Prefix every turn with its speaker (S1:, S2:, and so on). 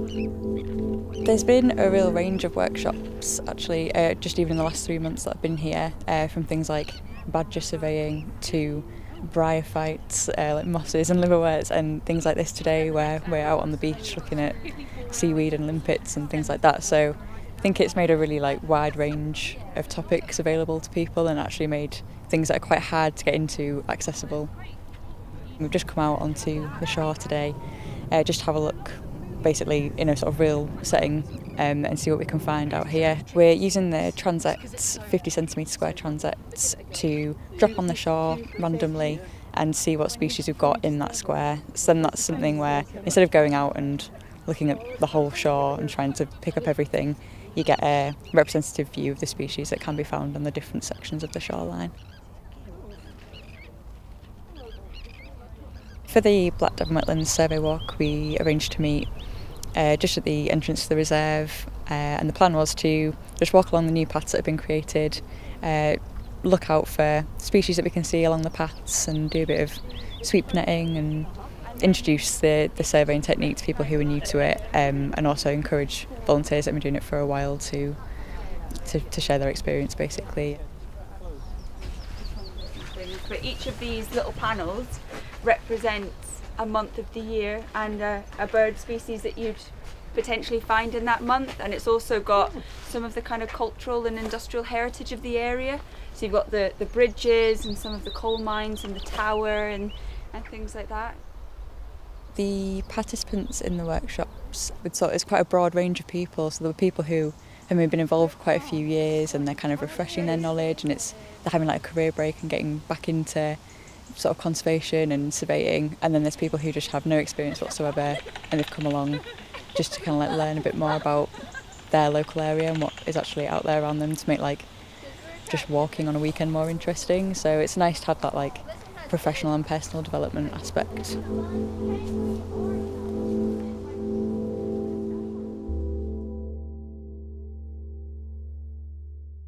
S1: There's been a real range of workshops actually, just even in the last 3 months that I've been here, from things like badger surveying to bryophytes, like mosses and liverworts, and things like this today where we're out on the beach looking at seaweed and limpets and things like that. So I think it's made a really wide range of topics available to people and actually made things that are quite hard to get into accessible. We've just come out onto the shore today, just to have a look basically in a sort of real setting, and see what we can find out here. We're using the transects, 50 centimetre square transects, to drop on the shore randomly and see what species we've got in that square. So then that's something where instead of going out and looking at the whole shore and trying to pick up everything, you get a representative view of the species that can be found on the different sections of the shoreline. For the Black Devon Wetlands Survey Walk, we arranged to meet just at the entrance to the reserve, and the plan was to just walk along the new paths that have been created, look out for species that we can see along the paths and do a bit of sweep netting and introduce the surveying technique to people who are new to it, and also encourage volunteers that have been doing it for a while to share their experience basically.
S2: But each of these little panels represents a month of the year and a bird species that you'd potentially find in that month, and it's also got some of the kind of cultural and industrial heritage of the area. So you've got the bridges and some of the coal mines and the tower and things like that.
S1: The participants in the workshops, it's quite a broad range of people. So there were people who have maybe been involved for quite a few years and they're kind of refreshing their knowledge, and they're having a career break and getting back into sort of conservation and surveying. And then there's people who just have no experience whatsoever and they've come along just to kind of learn a bit more about their local area and what is actually out there around them to make just walking on a weekend more interesting. So it's nice to have that professional and personal development aspect.